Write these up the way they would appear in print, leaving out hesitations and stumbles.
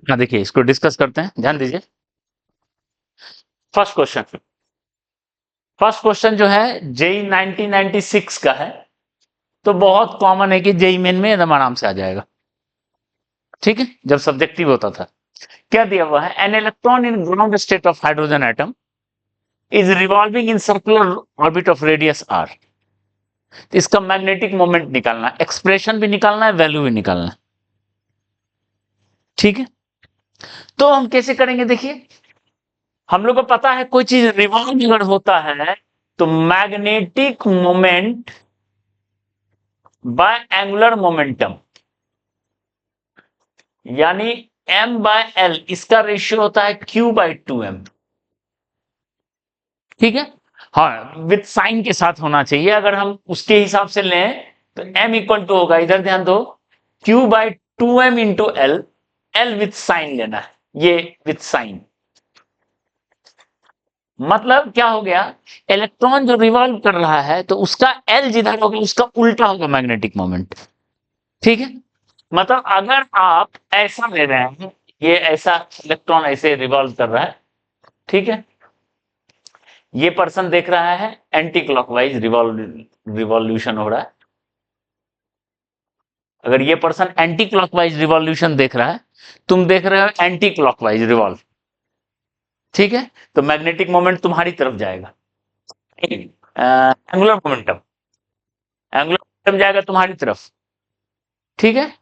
हाँ देखिए, इसको डिस्कस करते हैं, ध्यान दीजिए। फर्स्ट क्वेश्चन, फर्स्ट क्वेश्चन जो है जेई 1996 का है, तो बहुत कॉमन है कि जेई मेन में एकदम आराम से आ जाएगा। ठीक है, जब सब्जेक्टिव होता था। क्या दिया हुआ है? An electron in ground state of hydrogen atom is revolving in circular orbit of radius R. तो इसका मैग्नेटिक मोमेंट निकालना है, एक्सप्रेशन भी निकालना है, वैल्यू भी निकालना है। ठीक है, तो हम कैसे करेंगे? देखिए, हम लोग को पता है कोई चीज रिवॉल्व अगर होता है तो magnetic moment bye angular momentum, यानी m बाय एल, इसका रेशियो होता है q बाय 2m। ठीक है, हाँ विथ साइन के साथ होना चाहिए। अगर हम उसके हिसाब से लें तो m इक्वल टू होगा, इधर ध्यान दो, q by 2m into L, L with sign लेना है, ये विथ साइन। मतलब क्या हो गया? इलेक्ट्रॉन जो रिवॉल्व कर रहा है तो उसका एल जिधर होगा उसका उल्टा होगा मैग्नेटिक मोमेंट। ठीक है, मतलब अगर आप ऐसा ले रहे हैं, ये ऐसा इलेक्ट्रॉन ऐसे रिवॉल्व कर रहा है, ठीक है, ये पर्सन देख रहा है एंटी क्लॉकवाइज रिवॉल्यूशन हो रहा है। अगर ये पर्सन एंटी क्लॉकवाइज रिवॉल्यूशन देख रहा है, तुम देख रहे हो एंटी क्लॉकवाइज रिवॉल्व, ठीक है, तो मैग्नेटिक मोमेंट तुम्हारी तरफ जाएगा। एंगुलर मोमेंटम, एंगुलर मोमेंटम जाएगा तुम्हारी तरफ। ठीक है,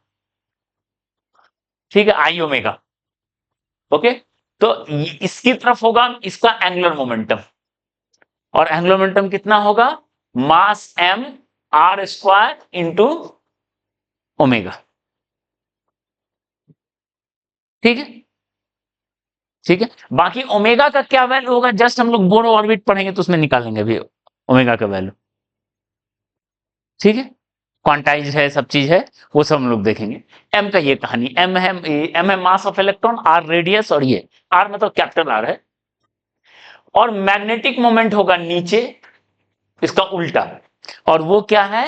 ठीक है, आई ओमेगा। ओके, तो इसकी तरफ होगा इसका एंगुलर मोमेंटम, और एंगुलर मोमेंटम कितना होगा? मास m r square into omega. ठीक है, ठीक है, बाकी ओमेगा का क्या वैल्यू होगा जस्ट हम लोग बोर ऑर्बिट पढ़ेंगे तो उसमें निकालेंगे भी ओमेगा का वैल्यू। ठीक है, क्वांटाइज है, सब चीज है, वो सब हम लोग देखेंगे। एम का ये कहानी, एम है mass of electron, R radius, और ये आर मतलब कैपिटल आर है, और मैग्नेटिक मोमेंट होगा नीचे इसका उल्टा, और वो क्या है?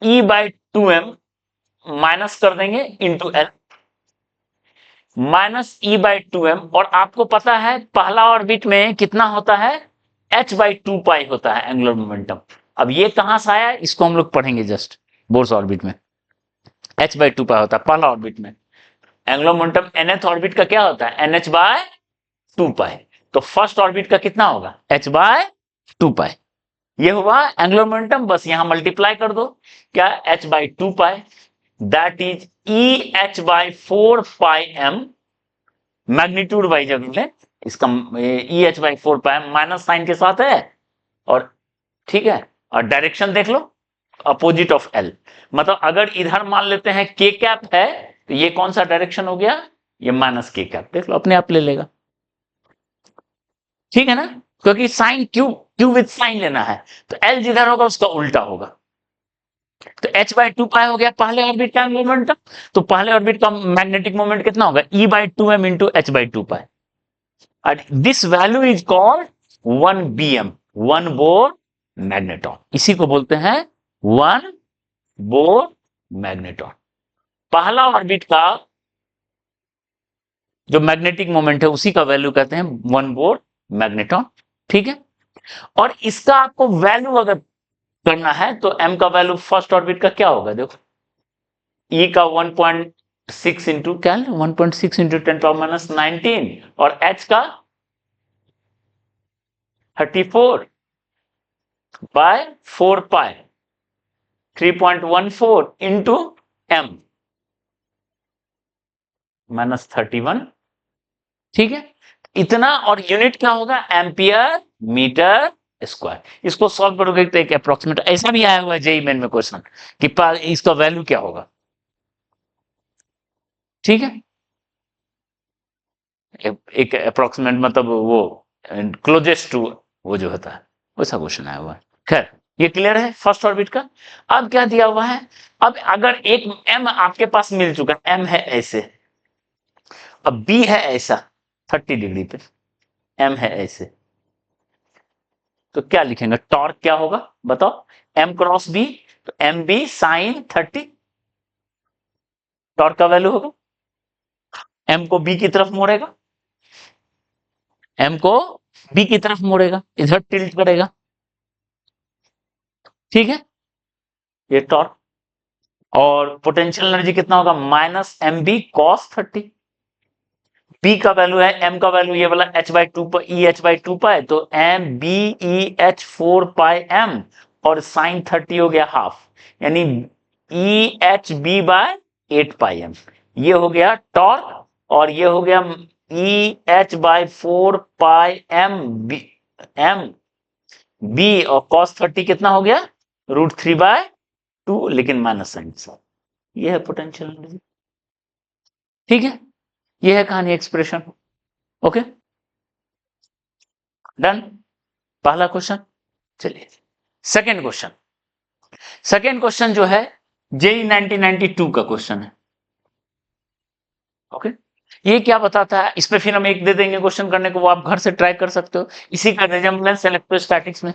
ई बाई 2m माइनस कर देंगे into L, minus E by 2m। और आपको पता है पहला ऑर्बिट में कितना होता है? h बाई 2 पाई होता है एंगुलर मोमेंटम। अब ये कहां से आया, इसको हम लोग पढ़ेंगे जस्ट बोर्स ऑर्बिट में। h बाई 2 पाई होता है पहला ऑर्बिट में। एंगुलर मोमेंटम nth ऑर्बिट का क्या होता है? nh बाय 2 पाई। तो फर्स्ट ऑर्बिट का कितना होगा? h बाय 2 पाई। ये हुआ एंगुलर मोमेंटम, बस यहां मल्टीप्लाई कर दो, क्या? h by 2 pi, that is E H by 4 pi M. Magnitude wise अगर लें इसका, E H by 4 pi minus sign के साथ है, और ठीक है, और डायरेक्शन देख लो अपोजिट ऑफ एल। मतलब अगर इधर मान लेते हैं के कैप है, तो ये कौन सा डायरेक्शन हो गया? ये माइनस के कैप, देख लो अपने आप ले लेगा। ठीक है ना, क्योंकि sign Q, Q with sign लेना है, तो एल जिधर होगा उसका उल्टा होगा। तो h बाई 2 पाई हो गया पहले ऑर्बिट का मोमेंट, तो पहले ऑर्बिट का मैग्नेटिक मोमेंट कितना होगा? E by 2m into H by 2 pi. This value is called 1 bm, 1 Bohr magneton. इसी को बोलते हैं 1 बोर मैग्नेटॉन। पहला ऑर्बिट का जो मैग्नेटिक मोमेंट है उसी का वैल्यू कहते हैं 1 बोर मैग्नेटॉन। ठीक है, और इसका आपको वैल्यू अगर करना है तो m का वैल्यू फर्स्ट ऑर्बिट का क्या होगा? देखो, e का 1.6 इंटू क्या है, 1.6 इंटू 10⁻19, और h का 34 बाय 4 पाई, 3.14 इंटू m -31। ठीक है, इतना, और यूनिट क्या होगा? Ampere metre square. इसको सॉल्व करोगे तो एक अप्रोक्सीमेट ऐसा भी आया हुआ है जेई मेन में क्वेश्चन कि इसका वैल्यू क्या होगा। ठीक है, एक अप्रोक्सीमेट मतलब वो क्लोजेस्ट टू वो जो होता है, वैसा क्वेश्चन आया हुआ है। खैर, ये क्लियर है फर्स्ट ऑर्बिट का। अब क्या दिया हुआ है? अब अगर एक m आपके पास मिल चुका है, m है ऐसे, अब b है ऐसा 30 डिग्री पे, m है ऐसे, तो क्या लिखेंगे? टॉर्क क्या होगा बताओ? m क्रॉस b, तो m b साइन 30। टॉर्क का वैल्यू होगा, एम को बी की तरफ मोड़ेगा, एम को बी की तरफ मोड़ेगा, इधर टिल्ट करेगा, ठीक है, ये टॉर्क। और पोटेंशियल एनर्जी कितना होगा, minus M B cos 30। B का वैल्यू है, एम का वैल्यू ये वाला H by two E H by two pi, तो M B E H 4 pi M और साइन 30 हो गया हाफ, यानी E H B by 8 pi M, ये हो गया टॉर्क। और ये हो गया E H by 4 pi M B और कॉस 30 कितना हो गया, √3/2, लेकिन माइनस साइन के साथ। ये है पोटेंशियल एनर्जी, ठीक है, ये है कहानी एक्सप्रेशन। ओके, डन पहला क्वेश्चन। चलिए सेकेंड क्वेश्चन। सेकेंड क्वेश्चन जो है जेई 1992 का क्वेश्चन है। ओके, ये क्या बताता है, इस पे फिर हम एक दे देंगे क्वेश्चन करने को, वो आप घर से ट्राई कर सकते हो, इसी का रिजेम्बलेंस इलेक्ट्रोस्टैटिक्स में।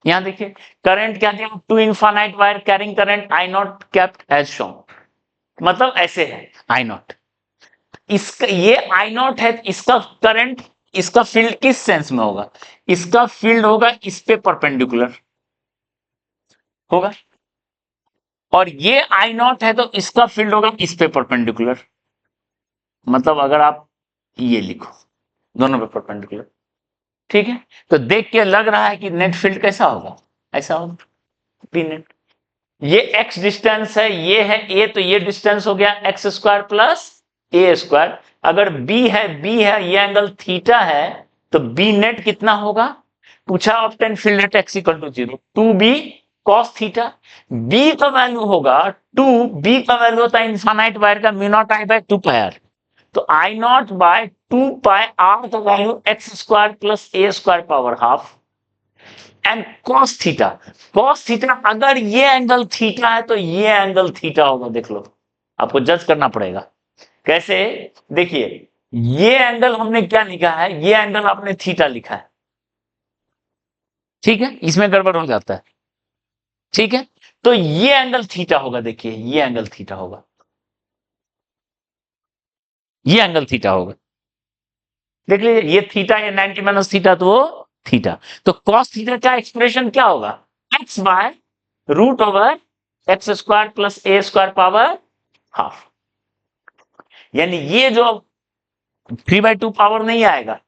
यहां देखिए करंट क्या दिया, two infinite wire carrying current I naught kept as shown, मतलब ऐसे है आई नॉट, इसका ये आई नॉट है, इसका करंट, इसका फील्ड किस सेंस में होगा, इसका फील्ड होगा इस पे परपेंडिकुलर होगा, और ये आई नॉट है तो इसका फील्ड होगा इस पे परपेंडिकुलर, मतलब अगर आप ये लिखो दोनों पे परपेंडिकुलर, ठीक है, तो देख के लग रहा है कि नेट फील्ड कैसा होगा, ऐसा होगा पी नेट। ये x डिस्टेंस है, ये है a, तो ये डिस्टेंस हो गया x square plus a square. अगर b है, ये एंगल थीटा है, तो b नेट कितना होगा, पूछा obtain field at x equal to 0, 2b cos theta. b का वैल्यू होगा 2, b का वैल्यू होता है इनफाइनाइट वायर का mu naught I by 2 pi R, तो I naught by 2 pi R का value x square plus a square power half and cos theta, अगर ये एंगल थीटा है तो ये एंगल थीटा होगा, देख लो, आपको जज करना पड़ेगा कैसे। देखिए ये एंगल हमने क्या लिखा है, ये एंगल आपने थीटा लिखा है, ठीक है, इसमें गड़बड़ हो जाता है, ठीक है, तो ये एंगल थीटा होगा, देखिए ये एंगल थीटा होगा, ये एंगल थीटा होगा, देख लीजिए ये थीटा, ये 90 माइनस थीटा, तो वो थीटा, तो cos थीटा का एक्सप्रेशन क्या होगा, x by root over X square plus a square power half, यानी ये जो 3/2 पावर नहीं आएगा,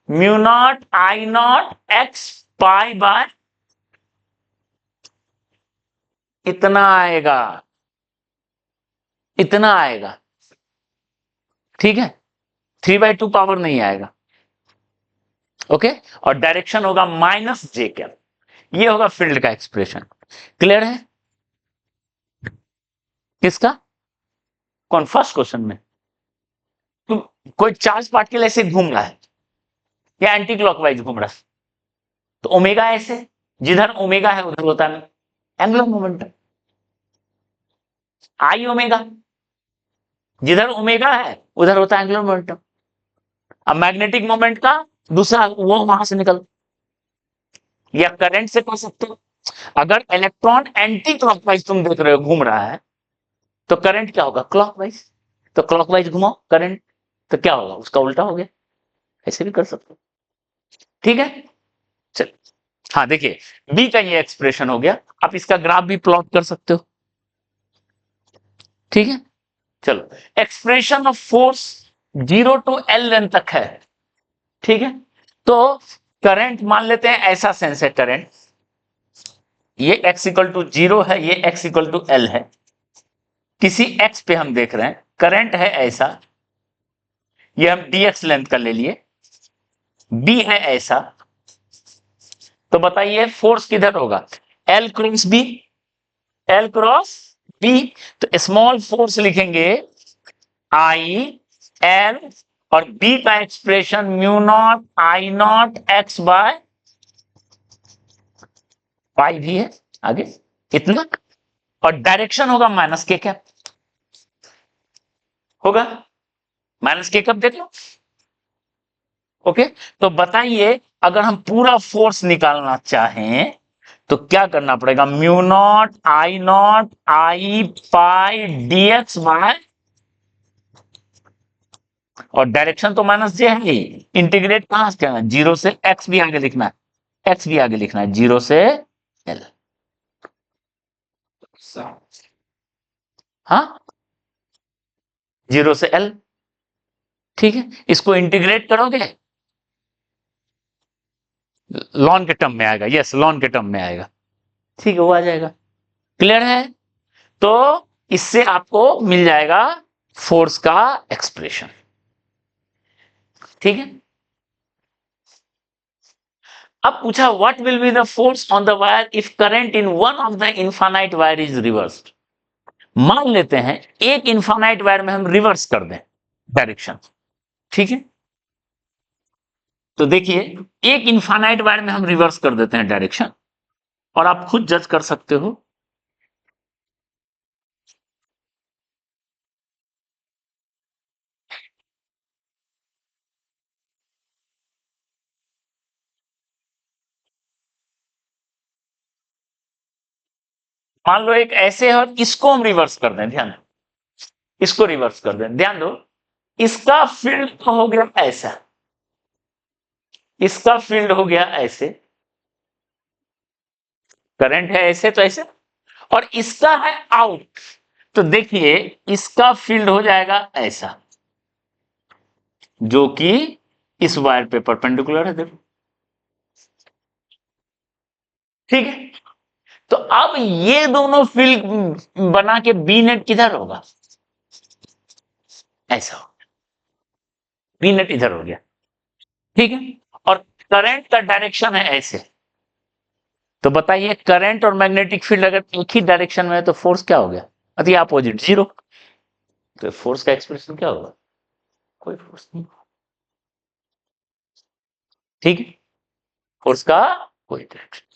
mu naught I naught X pi by इतना आएगा, इतना आएगा, ठीक है, 3/2 पावर नहीं आएगा, ओके, और डायरेक्शन होगा माइनस जे कैप, ये होगा फील्ड का एक्सप्रेशन। क्लियर है, किसका, कौन, फर्स्ट क्वेश्चन में, तो कोई चार्ज पार्टिकल ऐसे घूम रहा है या एंटी क्लॉकवाइज घूम रहा है, तो ओमेगा ऐसे, जिधर ओमेगा है उधर होता है एंगुलर मोमेंटम, आई ओमेगा, जिधर ओमेगा है उधर होता है एंगुलर मोमेंटम। अब मैग्नेटिक मोमेंट का दूसरा वो वहां से निकल, या करंट से कह सकते हो, अगर इलेक्ट्रॉन एंटी क्लॉकवाइज तुम देख रहे हो घूम रहा है, तो करंट क्या होगा, क्लॉकवाइज, तो क्लॉकवाइज घुमाओ करंट, तो क्या होगा, उसका उल्टा हो गया, ऐसे भी कर सकते हो, ठीक है। चल हाँ देखिए बी का ये एक्सप्रेशन हो गया, आप इसका ग्राफ भी प्लॉट कर सकते हो, ठीक है। चलो expression of force 0 to L length तक है, ठीक है, तो करंट मान लेते हैं ऐसा सेंस है, करंट ये x इक्वल टू 0 है, ये x इक्वल टू L है, किसी x पे हम देख रहे हैं करंट है ऐसा, ये हम dx लेंथ का ले लिए, b है ऐसा, तो बताइए फोर्स किधर होगा, L cross b, L cross b, तो स्मॉल फोर्स लिखेंगे आई एल, और b का expression mu naught I naught x by pi भी है आगे इतना, और डायरेक्शन होगा माइनस के कैप, होगा माइनस के कैप, देख लो, ओके। तो बताइए अगर हम पूरा फोर्स निकालना चाहें तो क्या करना पड़ेगा, म्यू नॉट आई पाई dx बाय, और डायरेक्शन तो माइनस जे है ही, इंटीग्रेट कहां से करना, जीरो से एक्स भी आगे लिखना है, एक्स भी आगे लिखना है, जीरो से एल। हाँ, जीरो से एल, ठीक है, इसको इंटीग्रेट करोगे लॉन के टर्म में आएगा, यस लॉन के टर्म में आएगा, ठीक है, वो आ जाएगा। क्लियर है? तो इससे आपको मिल जाएगा फोर्स का एक्सप्रेशन, ठीक है। अब पूछा what will be the force on the wire if current in one of the infinite wire is reversed. मान लेते हैं एक इनफाइनाइट वायर में हम रिवर्स कर दें डायरेक्शन, ठीक है। तो देखिए एक इनफाइनाइट वायर में हम रिवर्स कर देते हैं डायरेक्शन, और आप खुद जज कर सकते हो। मान लो एक ऐसे है और इसको हम रिवर्स कर दें, ध्यान दो, इसको रिवर्स कर दें, ध्यान दो, इसका फील्ड हो गया ऐसा, इसका फील्ड हो गया ऐसे, करंट है ऐसे तो ऐसे, और इसका है आउट, तो देखिए इसका फील्ड हो जाएगा ऐसा, जो कि इस वायर पे परपेंडिकुलर है, देखो, ठीक है। तो अब ये दोनों फील्ड बना के बी नेट किधर होगा, ऐसा होगा, बी नेट इधर हो गया, ठीक है। और करंट का डायरेक्शन है ऐसे, तो बताइए करंट और मैग्नेटिक फील्ड अगर एक ही डायरेक्शन में है तो फोर्स क्या हो गया, अति अपोजिट, जीरो। तो फोर्स का एक्सप्रेशन क्या होगा, कोई फोर्स नहीं, ठीक है, फोर्स का कोई डायरेक्शन।